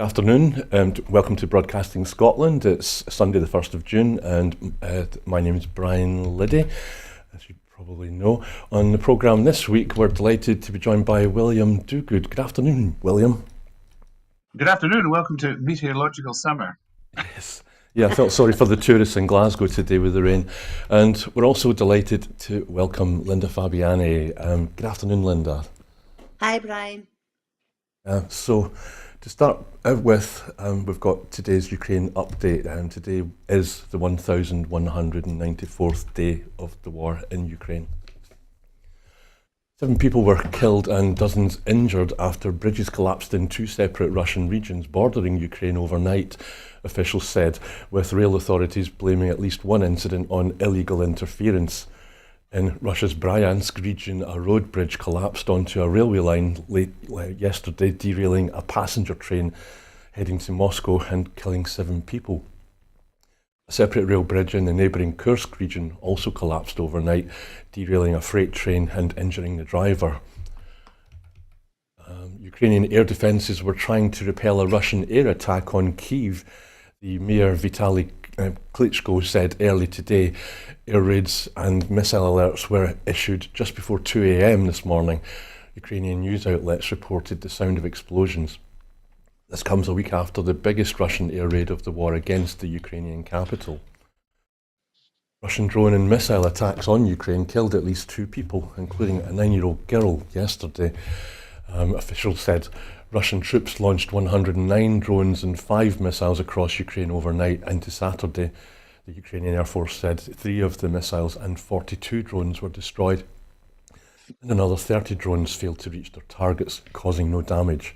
Afternoon, and welcome to Broadcasting Scotland. It's Sunday the 1st of June, and my name is Brian Liddy, as you probably know. On the programme this week, we're delighted to be joined by William Duguid. Good afternoon, William. Good afternoon, and welcome to Meteorological Summer. Yes. Yeah, I felt sorry for the tourists in Glasgow today with the rain. And we're also delighted to welcome Linda Fabiani. Good afternoon, Linda. Hi, Brian. So to start out with, we've got today's Ukraine update. Today is the 1,194th day of the war in Ukraine. 7 people were killed and dozens injured after bridges collapsed in 2 separate Russian regions bordering Ukraine overnight, officials said, with rail authorities blaming at least one incident on illegal interference. In Russia's Bryansk region, a road bridge collapsed onto a railway line late yesterday, derailing a passenger train heading to Moscow and killing 7 people. A separate rail bridge in the neighbouring Kursk region also collapsed overnight, derailing a freight train and injuring the driver. Ukrainian air defences were trying to repel a Russian air attack on Kyiv. The Mayor Vitaly Klitschko said early today air raids and missile alerts were issued just before 2 a.m. this morning. Ukrainian news outlets reported the sound of explosions. This comes a week after the biggest Russian air raid of the war against the Ukrainian capital. Russian drone and missile attacks on Ukraine killed at least 2 people, including a 9-year-old girl yesterday. Officials said Russian troops launched 109 drones and 5 missiles across Ukraine overnight into Saturday. The Ukrainian Air Force said 3 of the missiles and 42 drones were destroyed, and another 30 drones failed to reach their targets, causing no damage.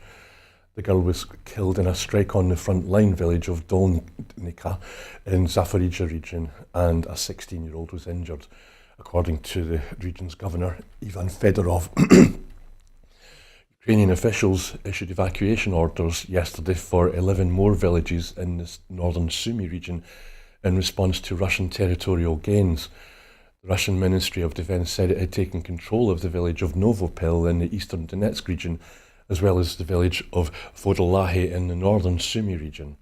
The girl was killed in a strike on the front line village of Dolnica in Zaporizhzhia region, and a 16-year-old was injured, according to the region's governor, Ivan Fedorov. Ukrainian officials issued evacuation orders yesterday for 11 more villages in the northern Sumy region in response to Russian territorial gains. The Russian Ministry of Defense said it had taken control of the village of Novopil in the eastern Donetsk region, as well as the village of Vodolahe in the northern Sumy region.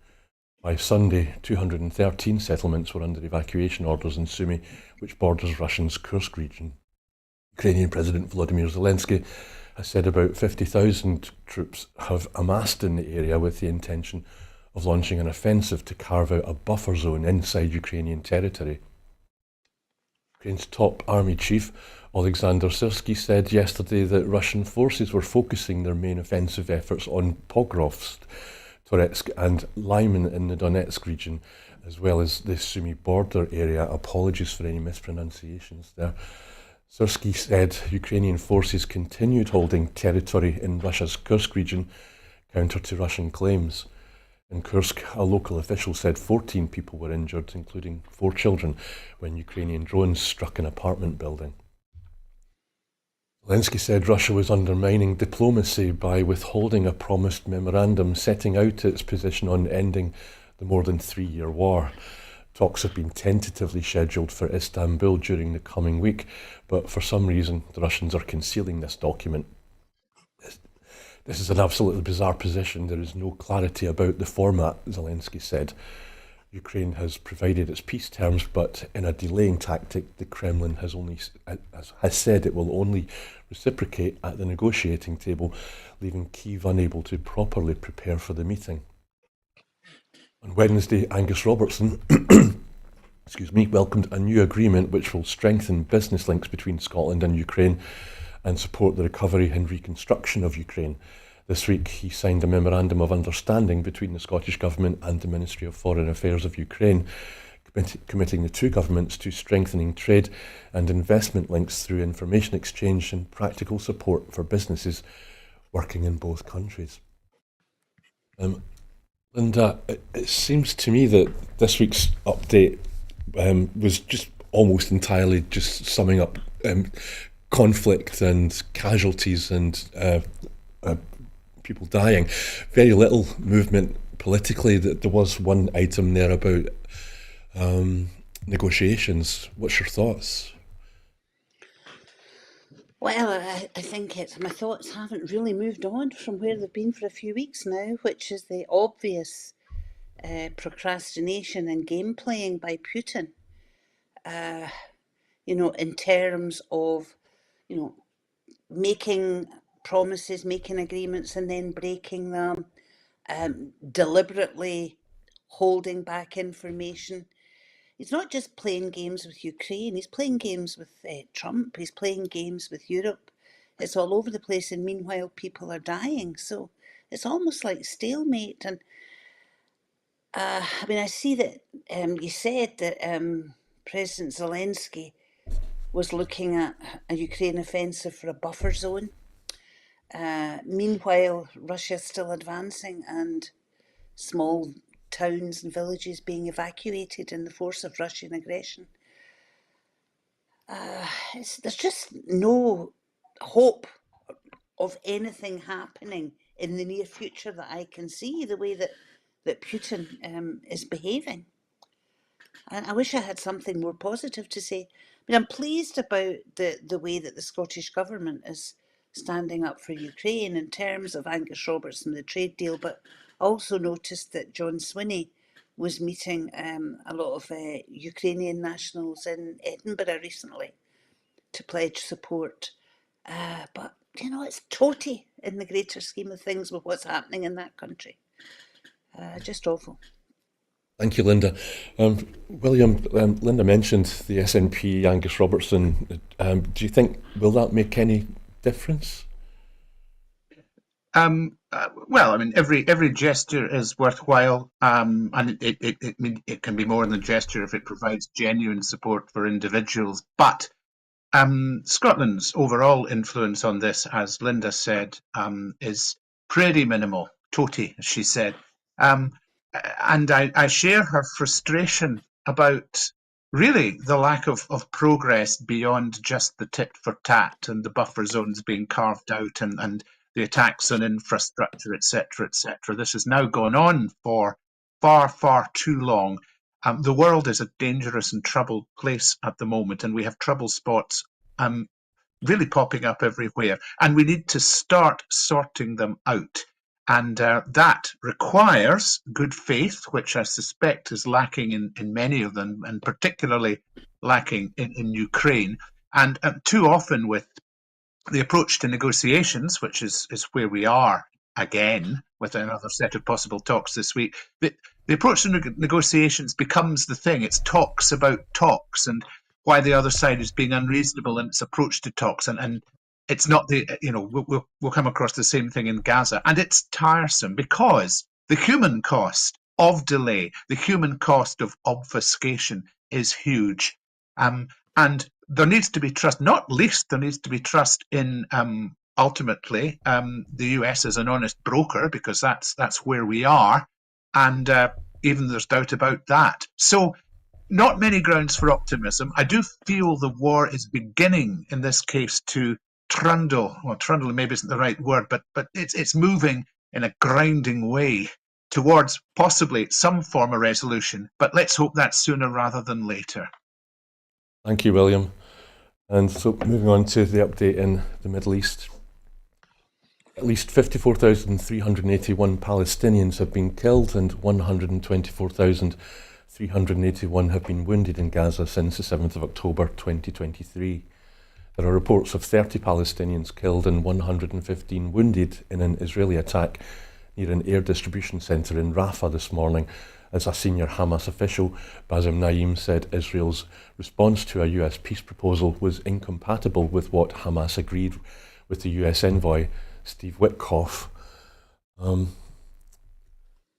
By Sunday, 213 settlements were under evacuation orders in Sumy, which borders Russia's Kursk region. Ukrainian President Volodymyr Zelensky has said about 50,000 troops have amassed in the area with the intention of launching an offensive to carve out a buffer zone inside Ukrainian territory. Ukraine's top army chief, Alexander Syrsky, said yesterday that Russian forces were focusing their main offensive efforts on Pokrovsk, Toretsk and Lyman in the Donetsk region, as well as the Sumy border area. Apologies for any mispronunciations there. Syrsky said Ukrainian forces continued holding territory in Russia's Kursk region, counter to Russian claims. In Kursk, a local official said 14 people were injured, including 4 children, when Ukrainian drones struck an apartment building. Zelensky said Russia was undermining diplomacy by withholding a promised memorandum setting out its position on ending the more than 3-year war. Talks have been tentatively scheduled for Istanbul during the coming week, but for some reason the Russians are concealing this document. This is an absolutely bizarre position. There is no clarity about the format, Zelensky said. Ukraine has provided its peace terms, but in a delaying tactic, the Kremlin has said it will only reciprocate at the negotiating table, leaving Kyiv unable to properly prepare for the meeting. On Wednesday, Angus Robertson welcomed a new agreement which will strengthen business links between Scotland and Ukraine and support the recovery and reconstruction of Ukraine. This week, he signed a memorandum of understanding between the Scottish Government and the Ministry of Foreign Affairs of Ukraine, committing the 2 governments to strengthening trade and investment links through information exchange and practical support for businesses working in both countries. Linda, it seems to me that this week's update was just almost entirely just summing up conflict and casualties and people dying. Very little movement politically. That there was one item there about negotiations. What's your thoughts? Well, I think my thoughts haven't really moved on from where they've been for a few weeks now, which is the obvious procrastination and game playing by Putin, in terms of, making promises, making agreements, and then breaking them, deliberately holding back information. He's not just playing games with Ukraine, he's playing games with Trump, he's playing games with Europe. It's all over the place, and meanwhile, people are dying. So it's almost like stalemate. And I see that you said that President Zelensky was looking at a Ukraine offensive for a buffer zone. Meanwhile, Russia's still advancing and small towns and villages being evacuated in the force of Russian aggression. There's just no hope of anything happening in the near future that I can see, the way that Putin is behaving. And I wish I had something more positive to say. I'm pleased about the way that the Scottish Government is standing up for Ukraine in terms of Angus Robertson, the trade deal, but also noticed that John Swinney was meeting a lot of Ukrainian nationals in Edinburgh recently to pledge support. But, it's toty in the greater scheme of things with what's happening in that country. Just awful. Thank you, Linda. William, Linda mentioned the SNP, Angus Robertson. Do you think, will that make any difference? Well, every gesture is worthwhile, and it can be more than a gesture if it provides genuine support for individuals. But Scotland's overall influence on this, as Linda said, is pretty minimal. Toty, as she said. And I share her frustration about really the lack of progress beyond just the tit for tat and the buffer zones being carved out and the attacks on infrastructure, etc., etc. This has now gone on for far, far too long. The world is a dangerous and troubled place at the moment, and we have trouble spots really popping up everywhere, and we need to start sorting them out. And that requires good faith, which I suspect is lacking in many of them, and particularly lacking in Ukraine. And too often with the approach to negotiations, which is where we are again with another set of possible talks this week, the approach to negotiations becomes the thing. It's talks about talks and why the other side is being unreasonable in its approach to talks. And it's not we'll come across the same thing in Gaza. And it's tiresome because the human cost of delay, the human cost of obfuscation is huge. And there needs to be trust, not least there needs to be trust in ultimately the US as an honest broker, because that's where we are. And even there's doubt about that. So not many grounds for optimism. I do feel the war is beginning in this case to trundle. Well, trundle maybe isn't the right word, but it's moving in a grinding way towards possibly some form of resolution. But let's hope that's sooner rather than later. Thank you, William. And so moving on to the update in the Middle East. At least 54,381 Palestinians have been killed and 124,381 have been wounded in Gaza since the 7th of October 2023. There are reports of 30 Palestinians killed and 115 wounded in an Israeli attack near an air distribution centre in Rafah this morning, as a senior Hamas official, Bassem Naim, said Israel's response to a US peace proposal was incompatible with what Hamas agreed with the US envoy, Steve Witkoff.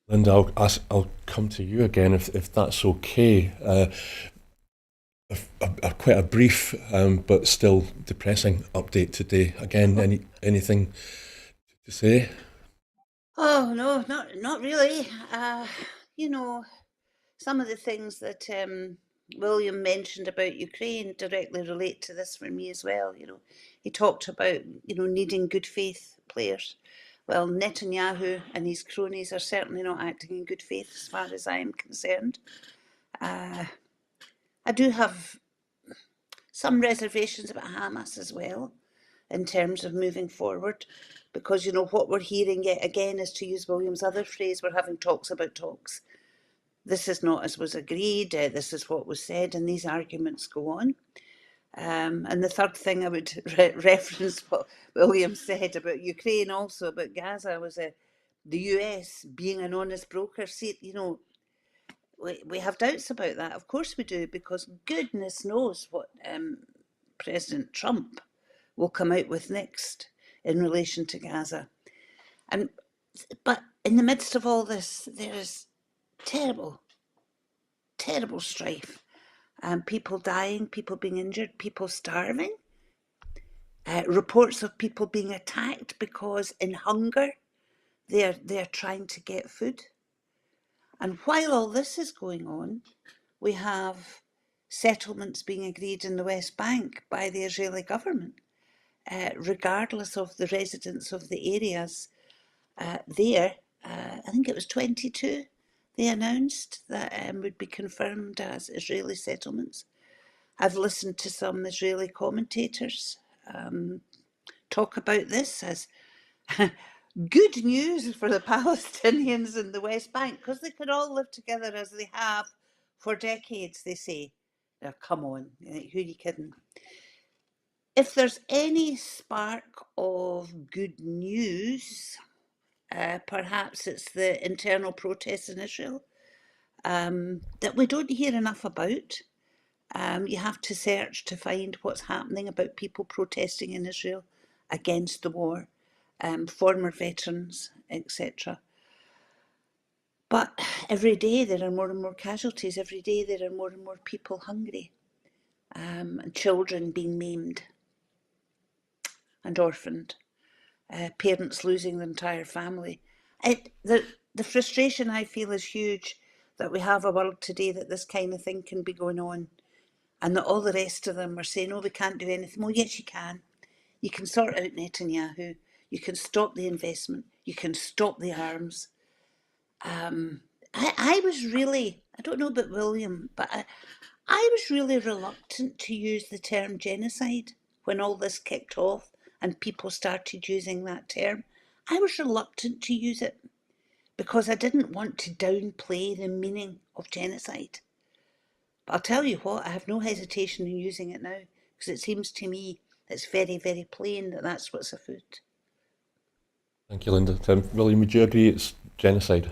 Linda, I'll come to you again if that's okay. Quite a brief but still depressing update today. Again, anything to say? Oh no, not really. Some of the things that William mentioned about Ukraine directly relate to this for me as well. He talked about needing good faith players. Well, Netanyahu and his cronies are certainly not acting in good faith as far as I am concerned. I do have some reservations about Hamas as well. in terms of moving forward. Because, you know, what we're hearing yet again is, to use William's other phrase, we're having talks about talks. This is not as was agreed, this is what was said, and these arguments go on. And the third thing I would reference what William said about Ukraine, also about Gaza, was the US being an honest broker. See, you know, we have doubts about that. Of course we do, because goodness knows what President Trump will come out with next in relation to Gaza. But in the midst of all this, there is terrible, terrible strife. People dying, people being injured, people starving. Reports of people being attacked because in hunger they're trying to get food. And while all this is going on, we have settlements being agreed in the West Bank by the Israeli government, regardless of the residents of the areas there. I think it was 22 they announced that would be confirmed as Israeli settlements. I've listened to some Israeli commentators talk about this as good news for the Palestinians in the West Bank, because they could all live together as they have for decades, they say. Now, come on, who are you kidding? If there's any spark of good news, perhaps it's the internal protests in Israel that we don't hear enough about. You have to search to find what's happening about people protesting in Israel against the war, former veterans, etc. But every day there are more and more casualties. Every day there are more and more people hungry, and children being maimed and orphaned, parents losing their entire family. The frustration I feel is huge that we have a world today that this kind of thing can be going on, and that all the rest of them are saying, oh, we can't do anything. Well, yes, you can. You can sort out Netanyahu. You can stop the investment. You can stop the arms. I was really, I don't know about William, but I was really reluctant to use the term genocide when all this kicked off and people started using that term. I was reluctant to use it because I didn't want to downplay the meaning of genocide. But I'll tell you what, I have no hesitation in using it now, because it seems to me it's very, very plain that that's what's afoot. Thank you, Linda. William, would you agree it's genocide?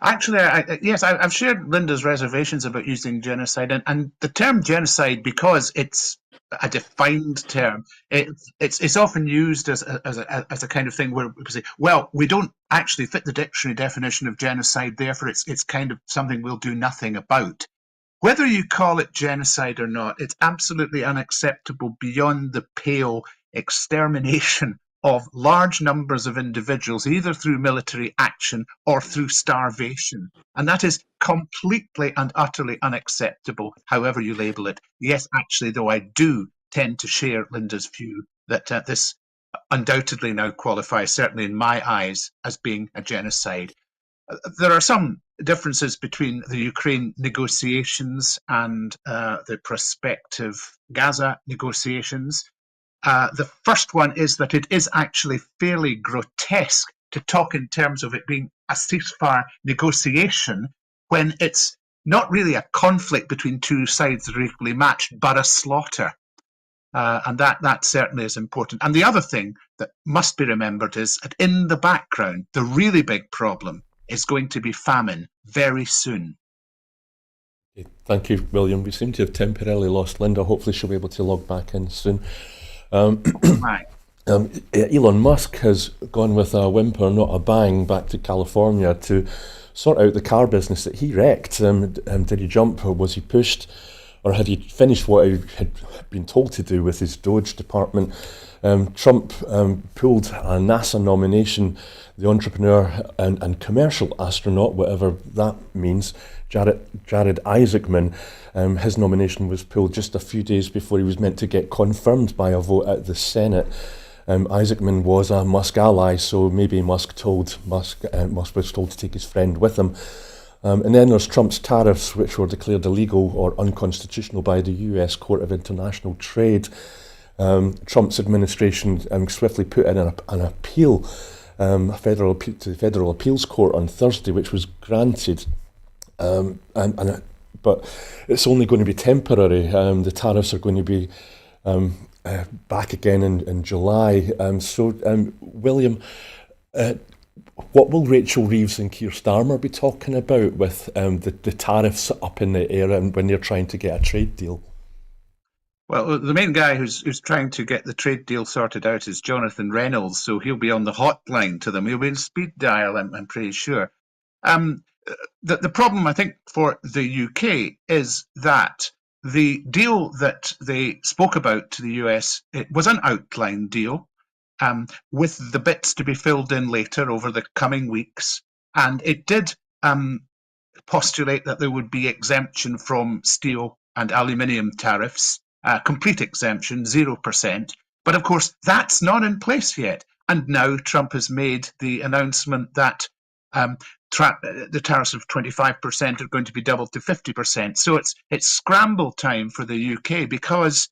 Actually, yes, I've shared Linda's reservations about using genocide, and the term genocide, because it's a defined term, it's often used as a kind of thing where we say, well, we don't actually fit the dictionary definition of genocide, therefore it's kind of something we'll do nothing about. Whether you call it genocide or not, it's absolutely unacceptable beyond the pale extermination of large numbers of individuals, either through military action or through starvation. And that is completely and utterly unacceptable, however you label it. Yes, actually, though, I do tend to share Linda's view that this undoubtedly now qualifies, certainly in my eyes, as being a genocide. There are some differences between the Ukraine negotiations and the prospective Gaza negotiations. The first one is that it is actually fairly grotesque to talk in terms of it being a ceasefire negotiation when it's not really a conflict between two sides that are equally matched, but a slaughter. And that certainly is important. And the other thing that must be remembered is that in the background, the really big problem is going to be famine very soon. Thank you, William. We seem to have temporarily lost Linda. Hopefully she'll be able to log back in soon. Elon Musk has gone with a whimper, not a bang, back to California to sort out the car business that he wrecked. Did he jump, or was he pushed, or had he finished what he had been told to do with his Doge department? Trump pulled a NASA nomination. The entrepreneur and commercial astronaut, whatever that means, Jared Isaacman, his nomination was pulled just a few days before he was meant to get confirmed by a vote at the Senate. Isaacman was a Musk ally, so maybe Musk was told to take his friend with him. And then there's Trump's tariffs, which were declared illegal or unconstitutional by the US Court of International Trade. Trump's administration swiftly put in an appeal, a federal appeal to the Federal Appeals Court on Thursday, which was granted. But it's only going to be temporary. The tariffs are going to be back again in July. William, what will Rachel Reeves and Keir Starmer be talking about with the tariffs up in the air and when they're trying to get a trade deal? Well, the main guy who's trying to get the trade deal sorted out is Jonathan Reynolds, so he'll be on the hotline to them. He'll be in speed dial, I'm pretty sure. The problem, I think, for the UK is that the deal that they spoke about to the US, it was an outline deal with the bits to be filled in later over the coming weeks. And it did postulate that there would be exemption from steel and aluminium tariffs, complete exemption, 0%. But of course, that's not in place yet. And now Trump has made the announcement that the tariffs of 25% are going to be doubled to 50%. So it's scramble time for the UK because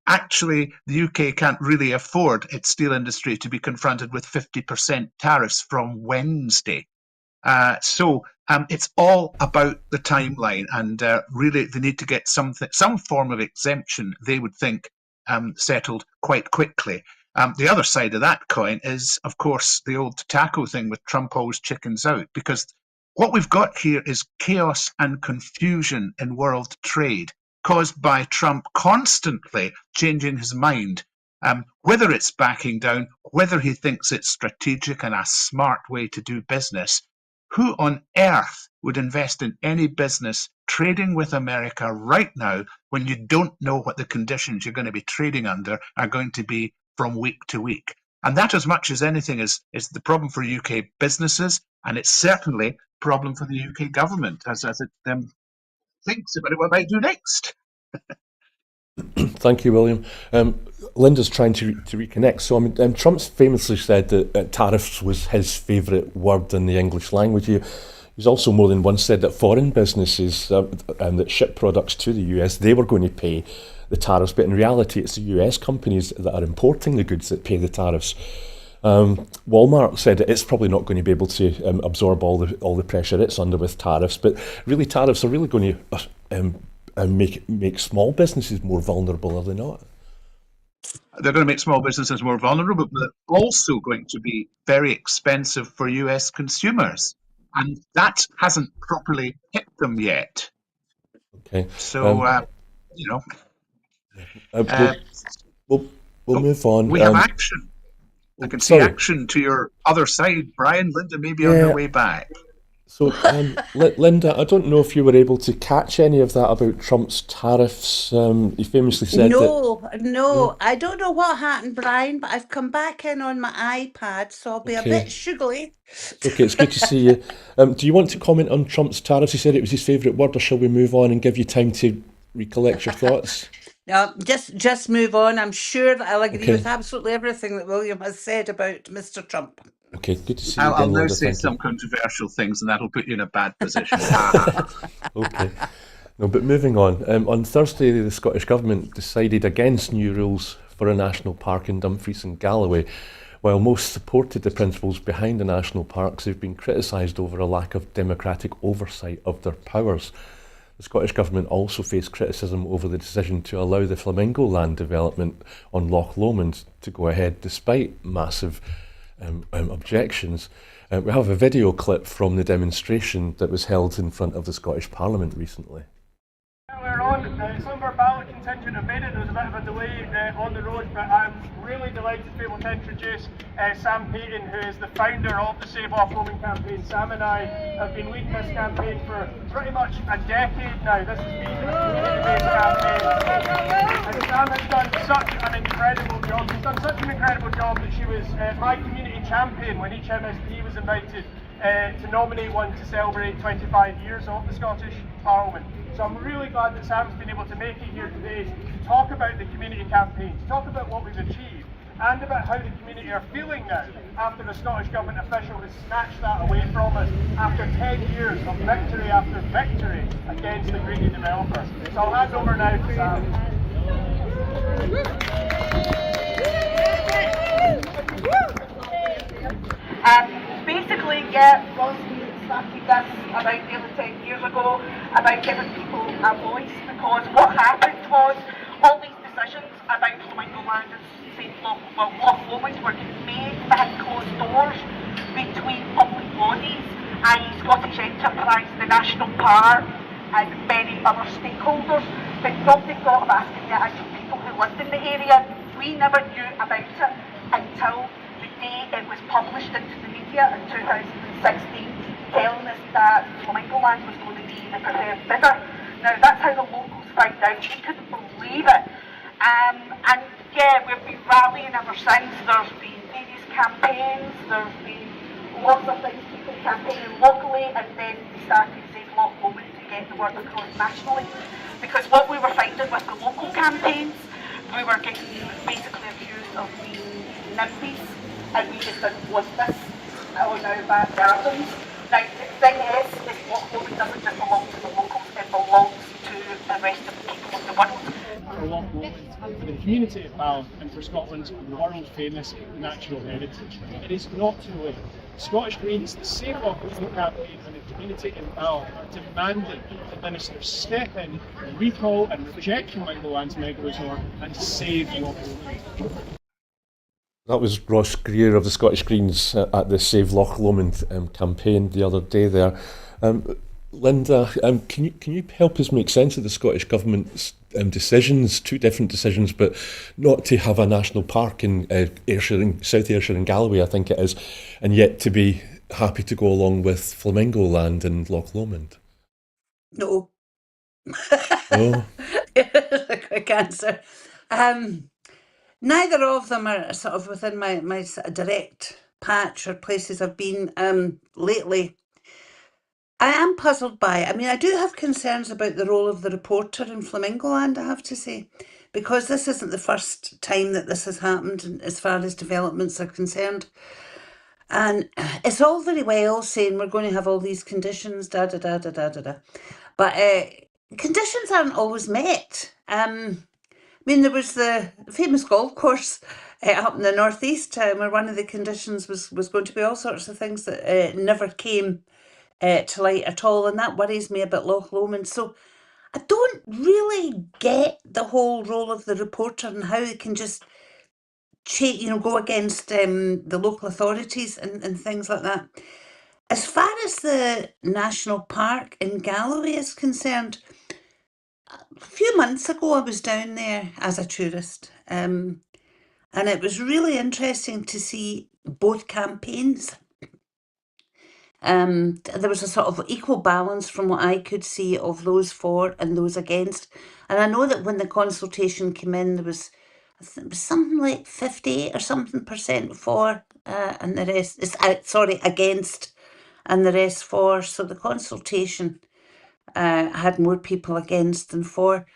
actually the UK can't really afford its steel industry to be confronted with 50% tariffs from Wednesday. So it's all about the timeline, and really they need to get some form of exemption, they would think, settled quite quickly. The other side of that coin is, of course, the old taco thing with Trump always chickens out, because what we've got here is chaos and confusion in world trade caused by Trump constantly changing his mind, whether it's backing down, whether he thinks it's strategic and a smart way to do business. Who on earth would invest in any business trading with America right now when you don't know what the conditions you're going to be trading under are going to be from week to week? And that, as much as anything, is the problem for UK businesses, and it's certainly a problem for the UK government as it thinks about what they do next. Thank you, William. Linda's trying to reconnect. So, I mean, Trump's famously said that tariffs was his favourite word in the English language. He's also more than once said that foreign businesses that ship products to the US, they were going to pay the tariffs, but in reality it's the US companies that are importing the goods that pay the tariffs. Walmart said that it's probably not going to be able to absorb all the pressure it's under with tariffs, but really tariffs are really going to make small businesses more vulnerable, are they not? They're going to make small businesses more vulnerable, but they're also going to be very expensive for US consumers. And that hasn't properly hit them yet. Okay. So, We'll move on. We have action. I can see action to your other side, Brian. Linda may be on her way back. So, Linda, I don't know if you were able to catch any of that about Trump's tariffs. He famously said No, I don't know what happened, Brian, but I've come back in on my iPad, so I'll be a bit sugary. Okay, it's good to see you. Do you want to comment on Trump's tariffs? He said it was his favourite word, or shall we move on and give you time to recollect your thoughts? No, just move on. I'm sure that I'll agree with absolutely everything that William has said about Mr. Trump. Okay, good to see you again, I'll now Linda. say some controversial things, and that'll put you in a bad position. Okay. No, but moving on. On Thursday, the Scottish Government decided against new rules for a national park in Dumfries and Galloway. While most supported the principles behind the national parks, they've been criticised over a lack of democratic oversight of their powers. The Scottish Government also faced criticism over the decision to allow the flamingo land development on Loch Lomond to go ahead, despite massive objections. We have a video clip from the demonstration that was held in front of the Scottish Parliament recently. Earlier on, some of our ballot contingent have made it. There was a bit of a delay on the road, but I'm really delighted to be able to introduce Sam Payton, who is the founder of the Save Off Lomond campaign. Sam and I have been leading this campaign for pretty much a decade now. This has been a community-based campaign. And Sam has done such an incredible job. She's done such an incredible job that she was my community champion when each MSP was invited to nominate one to celebrate 25 years of the Scottish Parliament. So I'm really glad that Sam's been able to make it here today to talk about the community campaign, to talk about what we've achieved, and about how the community are feeling now after the Scottish Government official has snatched that away from us after 10 years of victory after victory against the greedy developers. So I'll hand over now to Sam. Loch Lomond were made behind closed doors between public bodies, i.e. Scottish Enterprise, the National Park and many other stakeholders, but nobody thought of asking the actual people who lived in the area. We never knew about it until the day it was published into the media in 2016, telling us that Flamingo Land was going to be the preferred bidder. Now that's how the locals found out. We couldn't believe it. And yeah, we've been rallying ever since. There's been various campaigns, there's been lots of things, people campaigning locally, and then we started Save Loch Lomond to get the word across nationally. Because what we were finding with the local campaigns, we were getting basically accused of being NIMBYs, and we just didn't want this on our back gardens. Now, the thing is Loch Lomond doesn't just belong to the locals, it belongs to the rest of the people of the world. For Loch Lomond, for the community of Bal, and for Scotland's world-famous natural heritage. It is not too late. Scottish Greens, the Save Loch Lomond campaign and the community in Bal are demanding that ministers step in, recall and reject Flamingo Land's mega resort and save Loch Lomond. That was Ross Greer of the Scottish Greens at the Save Loch Lomond campaign the other day there. Linda, can you help us make sense of the Scottish Government's decisions, two different decisions, but not to have a national park in Ayrshire, South Ayrshire and Galloway, I think it is, and yet to be happy to go along with Flamingo Land and Loch Lomond? No. Oh. A quick answer. Neither of them are sort of within my sort of direct patch or places I've been lately. I am puzzled by it. I mean, I do have concerns about the role of the reporter in Flamingo Land, I have to say, because this isn't the first time that this has happened as far as developments are concerned. And it's all very well saying we're going to have all these conditions, but conditions aren't always met. I mean, there was the famous golf course up in the northeast where one of the conditions was going to be all sorts of things that never came to light at all, and that worries me about Loch Lomond. So I don't really get the whole role of the reporter and how it can just go against the local authorities and things like that. As far as the national park in Galloway is concerned, a few months ago I was down there as a tourist, and it was really interesting to see both campaigns. There was a sort of equal balance from what I could see of those for and those against. And I know that when the consultation came in, there was, I think it was something like 58 or something % for, and the rest is against, and the rest for. So the consultation had more people against than for.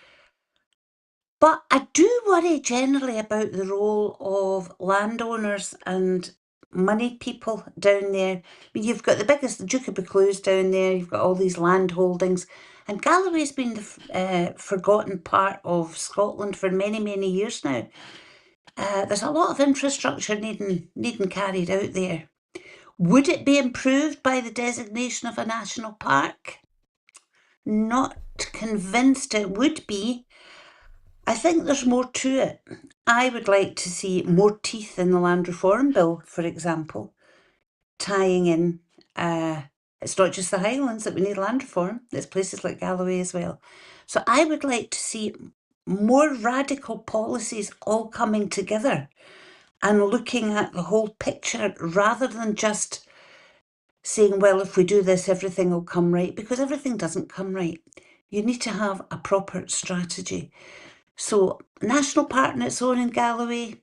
But I do worry generally about the role of landowners and money people down there. I mean, you've got the Duke of Buccleuch's down there, you've got all these land holdings, and Galloway's been the forgotten part of Scotland for many, many years now. There's a lot of infrastructure needing carried out there. Would it be improved by the designation of a national park? Not convinced it would be. I think there's more to it. I would like to see more teeth in the Land Reform Bill, for example, tying in, it's not just the Highlands that we need land reform, there's places like Galloway as well. So I would like to see more radical policies all coming together and looking at the whole picture rather than just saying, well, if we do this, everything will come right, because everything doesn't come right. You need to have a proper strategy. So, national park on its own in Galloway,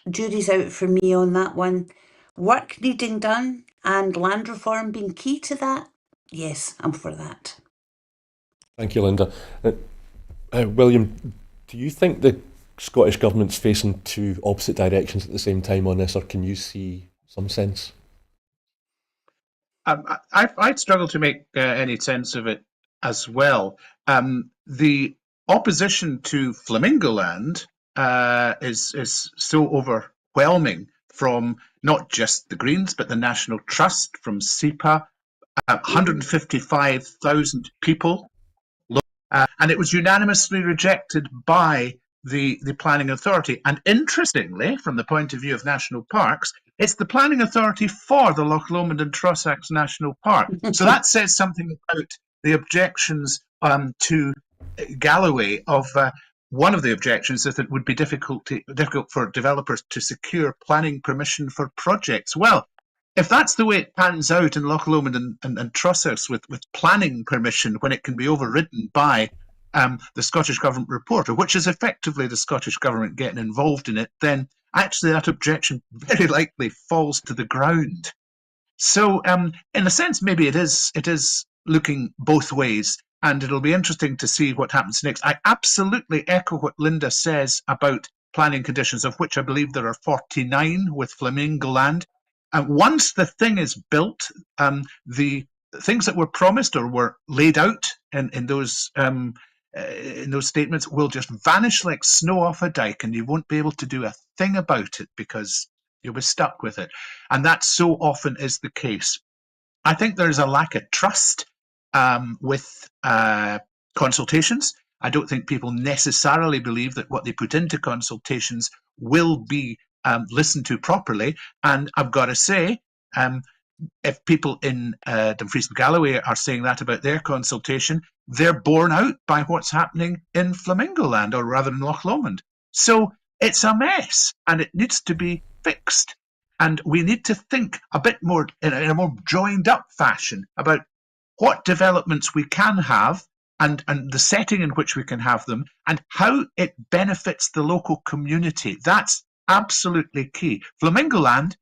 jury's out for me on that one. Work needing done and land reform being key to that, yes, I'm for that. Thank you, Linda. William, do you think the Scottish Government's facing two opposite directions at the same time on this, or can you see some sense? I'd struggle to make any sense of it as well. The opposition to Flamingo Land is so overwhelming from not just the Greens, but the National Trust, from SEPA, 155,000 people. And it was unanimously rejected by the planning authority. And interestingly, from the point of view of national parks, it's the planning authority for the Loch Lomond and Trossachs National Park. So that says something about the objections to Galloway of one of the objections is that it would be difficult for developers to secure planning permission for projects. Well, if that's the way it pans out in Loch Lomond and Trossachs with planning permission when it can be overridden by the Scottish Government reporter, which is effectively the Scottish Government getting involved in it, then actually that objection very likely falls to the ground. So in a sense, maybe it is looking both ways, and it'll be interesting to see what happens next. I absolutely echo what Linda says about planning conditions, of which I believe there are 49 with Flamingo Land. Once the thing is built, the things that were promised or were laid out in those statements will just vanish like snow off a dike, and you won't be able to do a thing about it because you'll be stuck with it. And that so often is the case. I think there's a lack of trust with consultations. I don't think people necessarily believe that what they put into consultations will be listened to properly. And I've got to say, if people in Dumfries and Galloway are saying that about their consultation, they're borne out by what's happening in Flamingo Land, or rather in Loch Lomond. So it's a mess, and it needs to be fixed. And we need to think a bit more in a more joined up fashion about what developments we can have and the setting in which we can have them and how it benefits the local community. That's absolutely key. Flamingo Land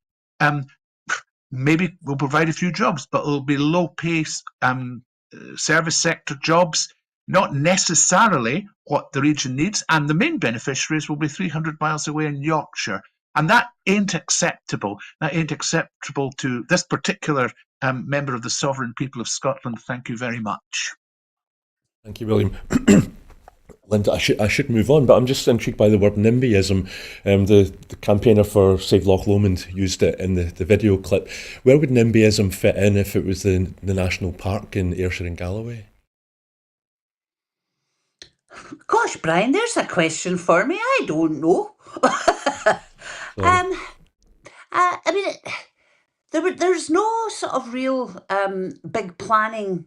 maybe will provide a few jobs, but it'll be low pace service sector jobs, not necessarily what the region needs. And the main beneficiaries will be 300 miles away in Yorkshire. And that ain't acceptable. That ain't acceptable to this particular member of the sovereign people of Scotland. Thank you very much. Thank you, William. Linda, I should move on, but I'm just intrigued by the word NIMBYism. The campaigner for Save Loch Lomond used it in the video clip. Where would NIMBYism fit in if it was the national park in Ayrshire and Galloway? Gosh, Brian, there's a question for me. I don't know. I mean, there's no sort of real big planning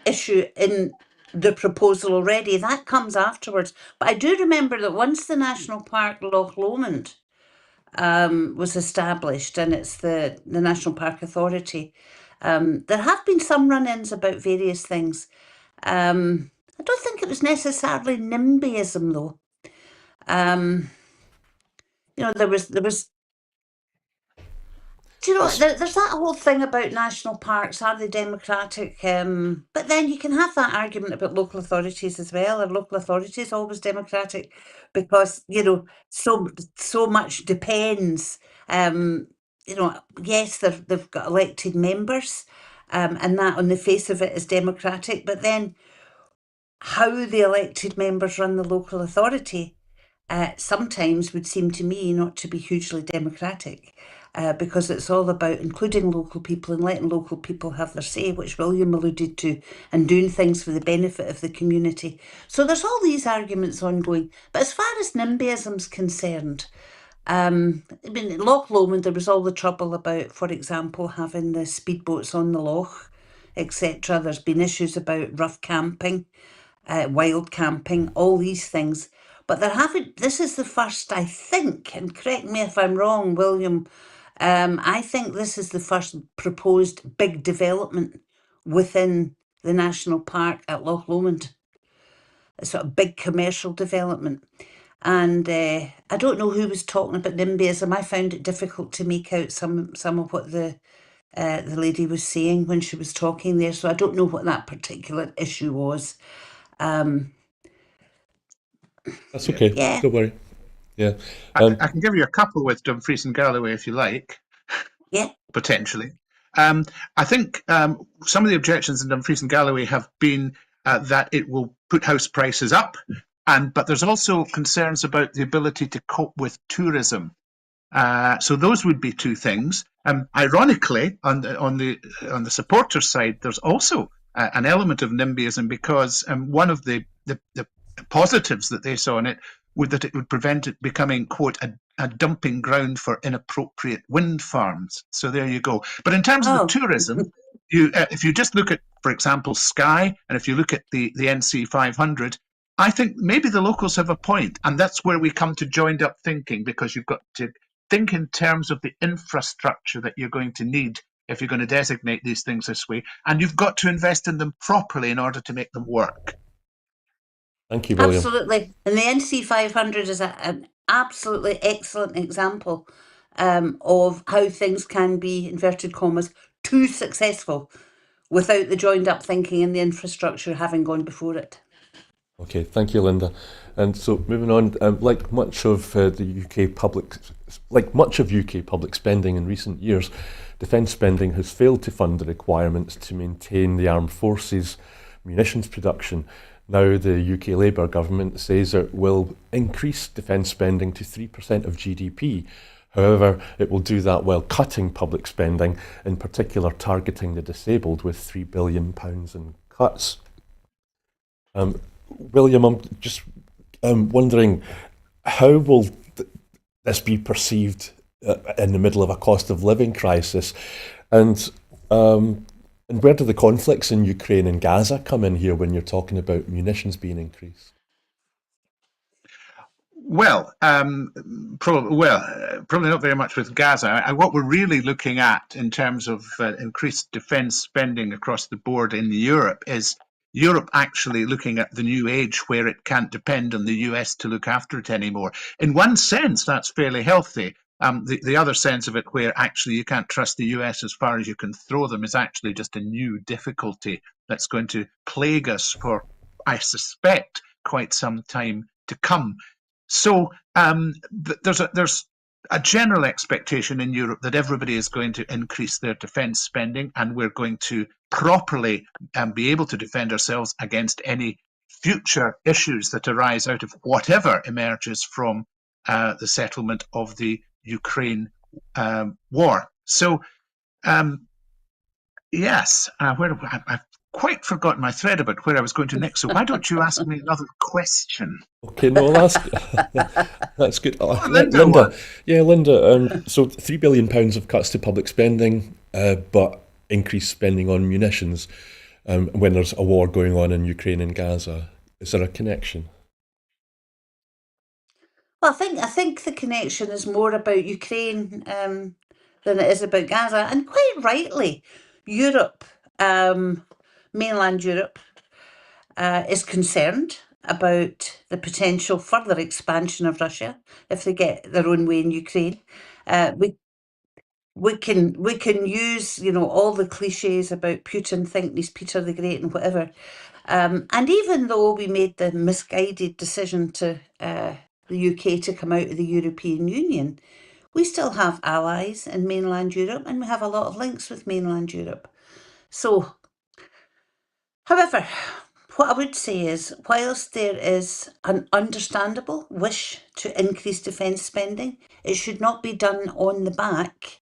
issue in the proposal already. That comes afterwards. But I do remember that once the National Park Loch Lomond was established, and it's the National Park Authority, there have been some run-ins about various things. I don't think it was necessarily NIMBYism, though. There was. Do you know, there's that whole thing about national parks, are they democratic? But then you can have that argument about local authorities as well. Are local authorities always democratic? Because, so much depends. Yes, they've got elected members, and that on the face of it is democratic. But then how the elected members run the local authority sometimes would seem to me not to be hugely democratic. Because it's all about including local people and letting local people have their say, which William alluded to, and doing things for the benefit of the community. So there's all these arguments ongoing. But as far as NIMBYism's concerned, in Loch Lomond, there was all the trouble about, for example, having the speedboats on the loch, etc. There's been issues about rough camping, wild camping, all these things. But this is the first, I think, and correct me if I'm wrong, William, I think this is the first proposed big development within the national park at Loch Lomond. A sort of big commercial development. And I don't know who was talking about NIMBYism. I found it difficult to make out some of what the lady was saying when she was talking there. So I don't know what that particular issue was. That's okay. Yeah. Don't worry. Yeah. I can give you a couple with Dumfries and Galloway if you like. Yeah. Potentially. I think some of the objections in Dumfries and Galloway have been that it will put house prices up, but there's also concerns about the ability to cope with tourism. So those would be two things. Ironically, on the supporter side, there's also an element of NIMBYism because one of the positives that they saw in it that it would prevent it becoming, quote, a dumping ground for inappropriate wind farms. So there you go. But in terms of the tourism, if you just look at, for example, Skye, and if you look at the NC 500, I think maybe the locals have a point, and that's where we come to joined up thinking, because you've got to think in terms of the infrastructure that you're going to need if you're going to designate these things this way, and you've got to invest in them properly in order to make them work. Thank you, William. Absolutely. And the NC 500 is an absolutely excellent example of how things can be, inverted commas, too successful without the joined up thinking and the infrastructure having gone before it. Okay, thank you, Linda. And so moving on, like much of UK public spending in recent years, defence spending has failed to fund the requirements to maintain the armed forces' munitions production. Now the UK Labour government says it will increase defence spending to 3% of GDP. However, it will do that while cutting public spending, in particular targeting the disabled with £3 billion in cuts. William, I'm just wondering, how will this be perceived in the middle of a cost of living crisis? And where do the conflicts in Ukraine and Gaza come in here when you're talking about munitions being increased? Well, probably not very much with Gaza. What we're really looking at in terms of increased defence spending across the board in Europe is Europe actually looking at the new age where it can't depend on the US to look after it anymore. In one sense, that's fairly healthy. The other sense of it, where actually you can't trust the US as far as you can throw them, is actually just a new difficulty that's going to plague us for, I suspect, quite some time to come. So there's a general expectation in Europe that everybody is going to increase their defence spending, and we're going to properly be able to defend ourselves against any future issues that arise out of whatever emerges from the settlement of the Ukraine war. So, yes, I've quite forgotten my thread about where I was going to next. So why don't you ask me another question? Okay, no, that's good. Linda. Linda. So £3 billion of cuts to public spending, but increased spending on munitions when there's a war going on in Ukraine and Gaza. Is there a connection? Well, I think the connection is more about Ukraine than it is about Gaza, and quite rightly, Europe, mainland Europe, is concerned about the potential further expansion of Russia if they get their own way in Ukraine. We can use, all the cliches about Putin thinking he's Peter the Great and whatever. And even though we made the misguided decision to the UK to come out of the European Union, we still have allies in mainland Europe, and we have a lot of links with mainland Europe. So, however, what I would say is, whilst there is an understandable wish to increase defence spending, it should not be done on the back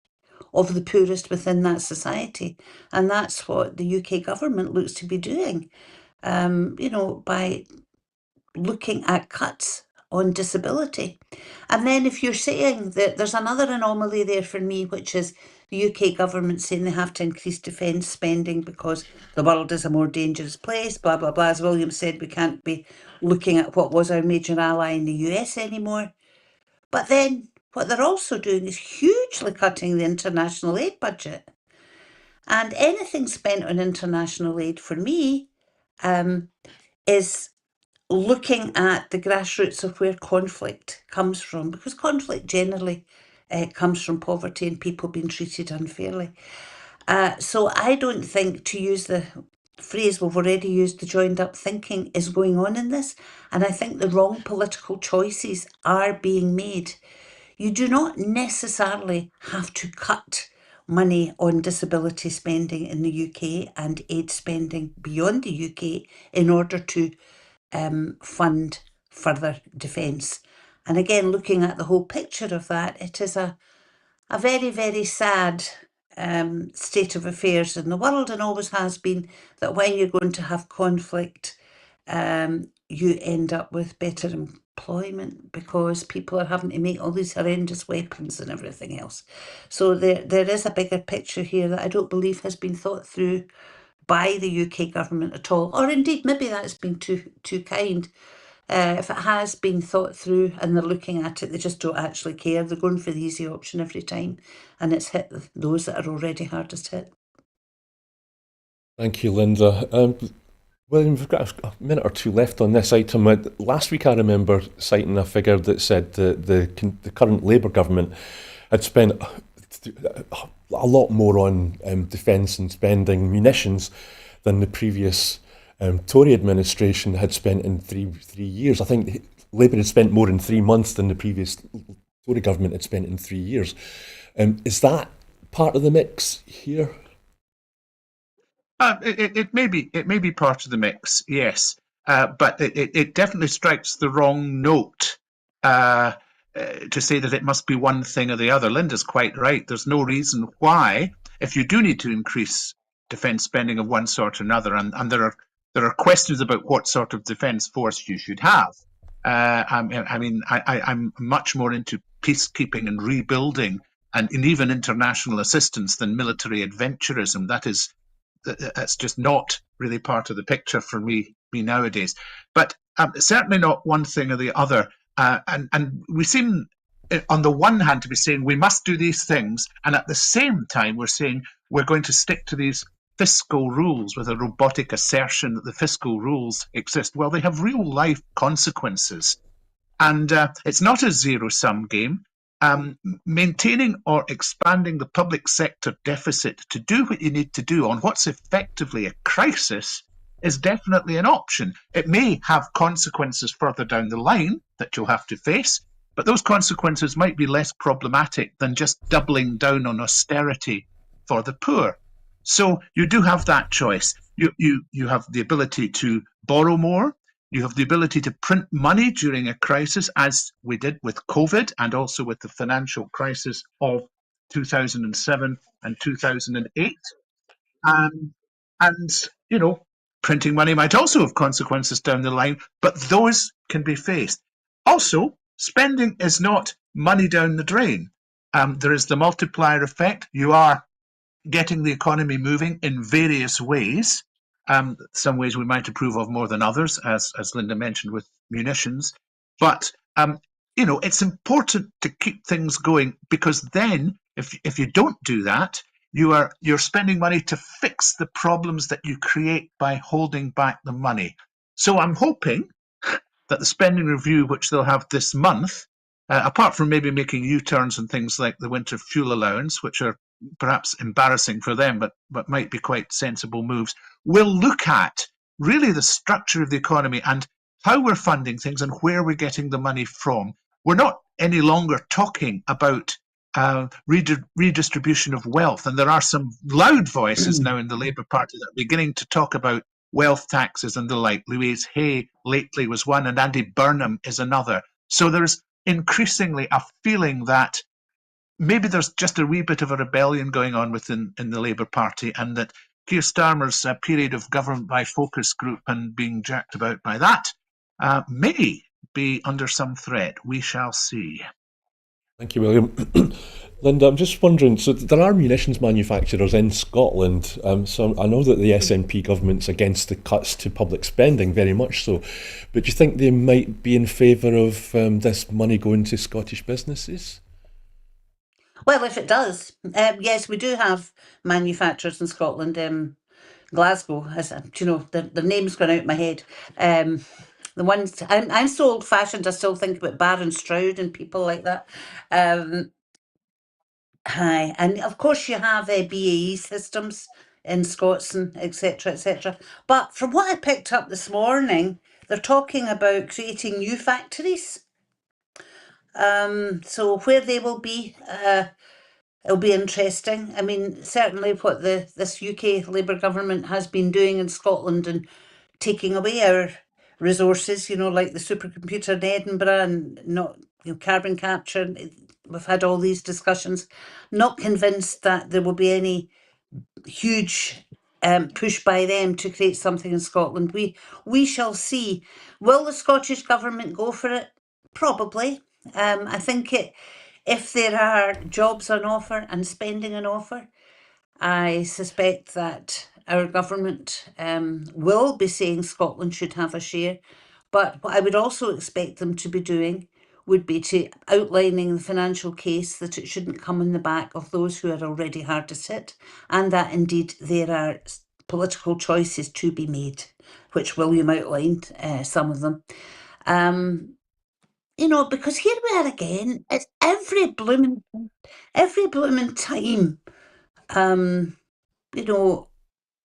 of the poorest within that society. And that's what the UK government looks to be doing, by looking at cuts on disability. And then if you're saying that there's another anomaly there for me, which is the UK government saying they have to increase defence spending because the world is a more dangerous place, blah, blah, blah. As William said, we can't be looking at what was our major ally in the US anymore. But then what they're also doing is hugely cutting the international aid budget. And anything spent on international aid for me is looking at the grassroots of where conflict comes from, because conflict generally comes from poverty and people being treated unfairly. So I don't think, to use the phrase we've already used, the joined up thinking is going on in this. And I think the wrong political choices are being made. You do not necessarily have to cut money on disability spending in the UK and aid spending beyond the UK in order to fund further defence. And again, looking at the whole picture of that, it is a very, very sad state of affairs in the world, and always has been, that when you're going to have conflict, you end up with better deployment because people are having to make all these horrendous weapons and everything else. So there is a bigger picture here that I don't believe has been thought through by the UK government at all, or indeed maybe that's been too kind. If it has been thought through and they're looking at it, they just don't actually care. They're going for the easy option every time, and it's hit those that are already hardest hit. Thank you, Linda. William, we've got a minute or two left on this item. Last week I remember citing a figure that said that the current Labour government had spent a lot more on defence and spending munitions than the previous Tory administration had spent in three years. I think Labour had spent more in 3 months than the previous Tory government had spent in 3 years. Is that part of the mix here? It may be part of the mix, yes, but it definitely strikes the wrong note to say that it must be one thing or the other. Linda's quite right. There's no reason why, if you do need to increase defence spending of one sort or another, and there are questions about what sort of defence force you should have. I'm much more into peacekeeping and rebuilding and even international assistance than military adventurism. That's just not really part of the picture for me nowadays. But certainly not one thing or the other. And we seem, on the one hand, to be saying we must do these things, and at the same time we're saying we're going to stick to these fiscal rules with a robotic assertion that the fiscal rules exist. Well, they have real life consequences. And it's not a zero-sum game. Maintaining or expanding the public sector deficit to do what you need to do on what's effectively a crisis is definitely an option. It may have consequences further down the line that you'll have to face, but those consequences might be less problematic than just doubling down on austerity for the poor. So you do have that choice. You have the ability to borrow more. You have the ability to print money during a crisis, as we did with COVID and also with the financial crisis of 2007 and 2008. And, printing money might also have consequences down the line, but those can be faced. Also, spending is not money down the drain. There is the multiplier effect. You are getting the economy moving in various ways. Some ways we might approve of more than others, as Linda mentioned with munitions. But it's important to keep things going, because then, if you don't do that, you're spending money to fix the problems that you create by holding back the money. So I'm hoping that the spending review, which they'll have this month, apart from maybe making U-turns and things like the winter fuel allowance, which are perhaps embarrassing for them, but might be quite sensible moves, will look at really the structure of the economy and how we're funding things and where we're getting the money from. We're not any longer talking about redistribution of wealth, and there are some loud voices now in the Labour Party that are beginning to talk about wealth taxes and the like. Louise Hay lately was one, and Andy Burnham is another. So there's increasingly a feeling that maybe there's just a wee bit of a rebellion going on within the Labour Party, and that Keir Starmer's period of government by focus group and being jerked about by that may be under some threat. We shall see. Thank you, William. Linda, I'm just wondering, so there are munitions manufacturers in Scotland, so I know that the SNP government's against the cuts to public spending, very much so, but do you think they might be in favour of this money going to Scottish businesses? Well, if it does, yes, we do have manufacturers in Scotland. Glasgow, as their name's gone out of my head. The ones I'm so old-fashioned, I still think about Baron Stroud and people like that. Hi, and of course you have BAE systems in Scotland, etc., etc. But from what I picked up this morning, they're talking about creating new factories. So where they will be, it'll be interesting. I mean, certainly what this UK Labour government has been doing in Scotland and taking away our resources, like the supercomputer in Edinburgh and not carbon capture. We've had all these discussions. Not convinced that there will be any huge push by them to create something in Scotland. We shall see. Will the Scottish government go for it? Probably. I think if there are jobs on offer and spending on offer, I suspect that our government will be saying Scotland should have a share. But what I would also expect them to be doing would be to outlining the financial case that it shouldn't come on the back of those who are already hardest hit, and that indeed there are political choices to be made, which William outlined some of them. Because here we are again. It's every blooming time.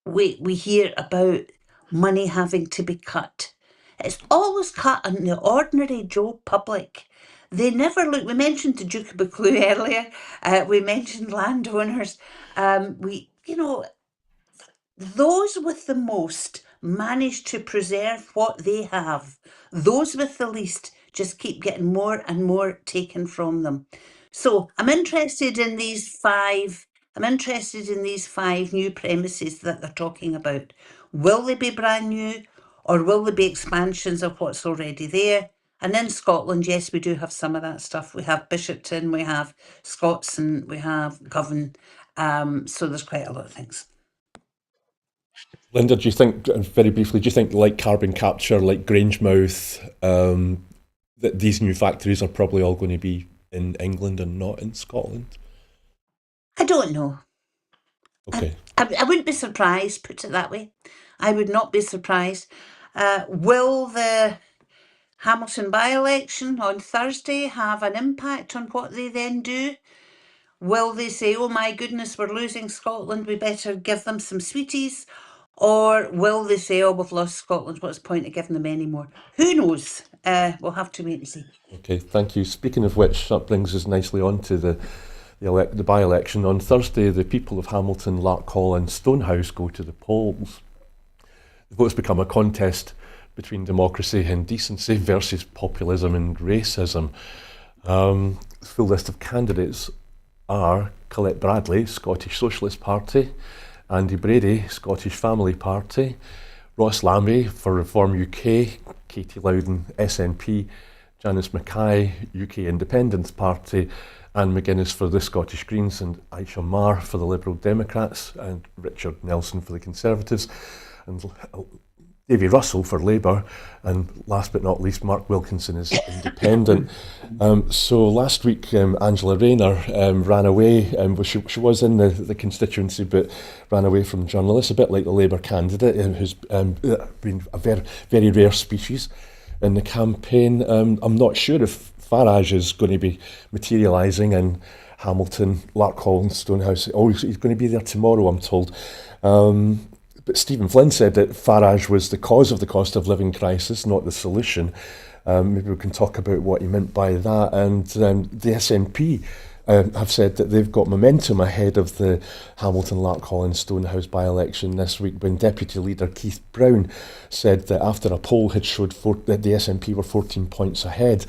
We hear about money having to be cut. It's always cut on the ordinary Joe public. They never look. We mentioned the Duke of Buccleuch earlier. We mentioned landowners. Those with the most manage to preserve what they have. Those with the least just keep getting more and more taken from them. So I'm interested in these five. I'm interested in these 5 new premises that they're talking about. Will they be brand new, or will they be expansions of what's already there? And in Scotland, yes, we do have some of that stuff. We have Bishopton, we have Scotstoun, we have Govan. So there's quite a lot of things. Linda, do you think, very briefly, do you think like carbon capture, like Grangemouth, that these new factories are probably all going to be in England and not in Scotland? I don't know. Okay. I wouldn't be surprised, put it that way. I would not be surprised. Will the Hamilton by-election on Thursday have an impact on what they then do? Will they say, oh my goodness, we're losing Scotland, we better give them some sweeties? Or will they say, oh, we've lost Scotland, what's the point of giving them any more? Who knows? We'll have to wait and see. Okay, thank you. Speaking of which, that brings us nicely on to the by-election. On Thursday, the people of Hamilton, Larkhall and Stonehouse go to the polls. The votes become a contest between democracy and decency versus populism and racism. The full list of candidates are Colette Bradley, Scottish Socialist Party, Andy Brady, Scottish Family Party, Ross Lambie for Reform UK, Katie Loudon, SNP, Janice Mackay, UK Independence Party, Anne McGuinness for the Scottish Greens, and Aisha Marr for the Liberal Democrats, and Richard Nelson for the Conservatives, and Davy Russell for Labour, and last but not least, Mark Wilkinson is independent. So last week, Angela Rayner ran away. She was in the constituency, but ran away from journalists, a bit like the Labour candidate, who's been a very, very rare species in the campaign. I'm not sure if Farage is going to be materialising in Hamilton, Larkhall and Stonehouse. Oh, he's going to be there tomorrow, I'm told. But Stephen Flynn said that Farage was the cause of the cost of living crisis, not the solution. Maybe we can talk about what he meant by that. And the SNP have said that they've got momentum ahead of the Hamilton, Larkhall and Stonehouse by-election this week, when Deputy Leader Keith Brown said that after a poll had showed that the SNP were 14 points ahead.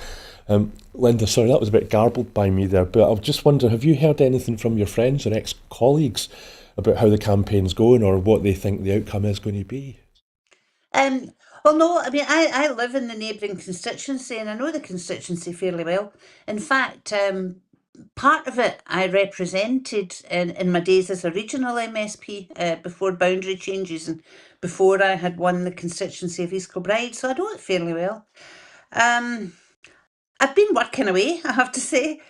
Linda, sorry, that was a bit garbled by me there, but I just wonder, have you heard anything from your friends or ex-colleagues about how the campaign's going, or what they think the outcome is going to be? Well, no, I mean, I live in the neighbouring constituency and I know the constituency fairly well. In fact, part of it I represented in my days as a regional MSP before boundary changes and before I had won the constituency of East Kilbride, so I know it fairly well. I've been working away, I have to say,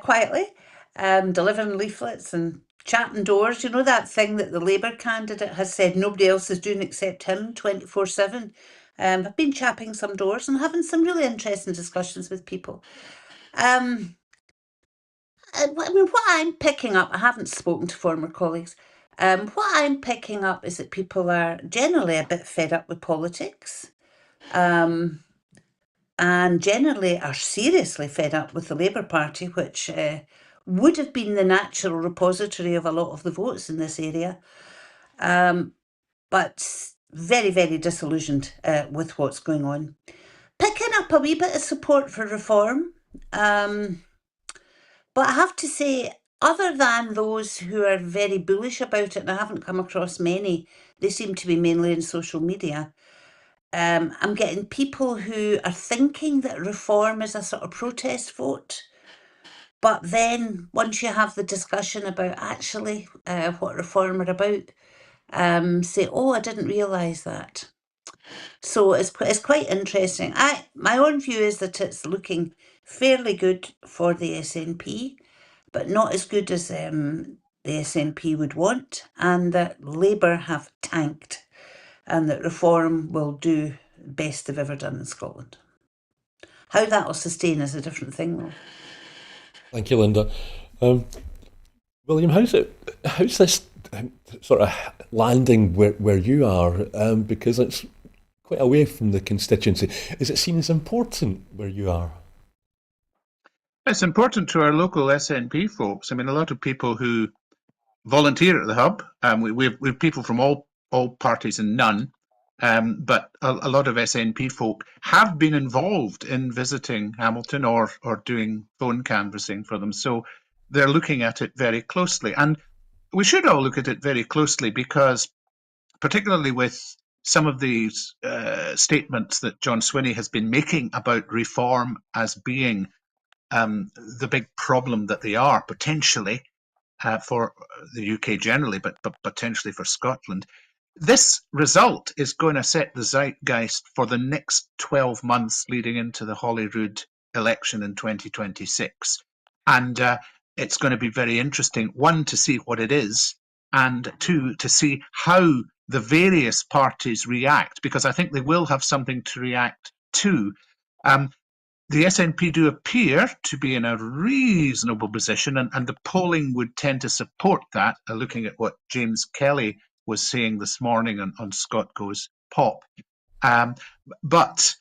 quietly, delivering leaflets and chatting doors. You know that thing that the Labour candidate has said nobody else is doing except him 24/7. I've been chapping some doors and having some really interesting discussions with people. I mean, what I'm picking up, I haven't spoken to former colleagues. What I'm picking up is that people are generally a bit fed up with politics. And generally are seriously fed up with the Labour Party, which would have been the natural repository of a lot of the votes in this area, but very, very disillusioned with what's going on. Picking up a wee bit of support for reform, but I have to say, other than those who are very bullish about it, and I haven't come across many, they seem to be mainly in social media, I'm getting people who are thinking that reform is a sort of protest vote. But then once you have the discussion about actually what reform are about, say, oh, I didn't realise that. So it's quite interesting. My own view is that it's looking fairly good for the SNP, but not as good as the SNP would want, and that Labour have tanked, and that reform will do best they've ever done in Scotland. How that will sustain is a different thing, though. Thank you, Linda. William, how's this sort of landing where you are? Because it's quite away from the constituency. Is it seen as important where you are? It's important to our local SNP folks. I mean, a lot of people who volunteer at the hub. We have people from all parties and none, but a lot of SNP folk have been involved in visiting Hamilton or doing phone canvassing for them. So they're looking at it very closely, and we should all look at it very closely because, particularly with some of these statements that John Swinney has been making about reform as being the big problem that they are potentially for the UK generally, but potentially for Scotland. This result is going to set the zeitgeist for the next 12 months leading into the Holyrood election in 2026. And it's going to be very interesting, one, to see what it is, and two, to see how the various parties react, because I think they will have something to react to. The SNP do appear to be in a reasonable position, and the polling would tend to support that, looking at what James Kelly was saying this morning on Scott Goes Pop. But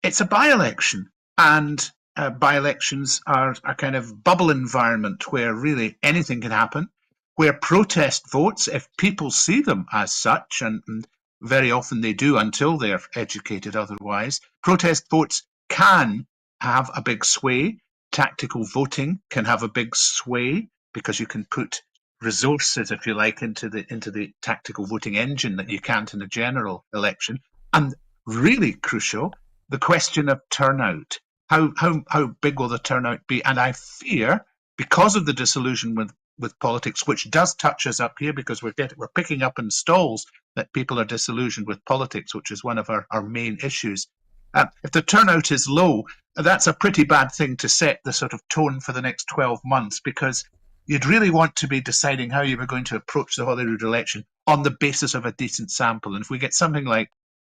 it's a by-election, and by-elections are a kind of bubble environment where really anything can happen, where protest votes, if people see them as such, and very often they do until they're educated otherwise, protest votes can have a big sway. Tactical voting can have a big sway because you can put resources, if you like, into the tactical voting engine that you can't in a general election. And really crucial, the question of turnout. How big will the turnout be? And I fear, because of the disillusion with politics, which does touch us up here, because we're picking up in stalls that people are disillusioned with politics, which is one of our main issues. If the turnout is low, that's a pretty bad thing to set the sort of tone for the next 12 months, because you'd really want to be deciding how you were going to approach the Holyrood election on the basis of a decent sample. And if we get something like,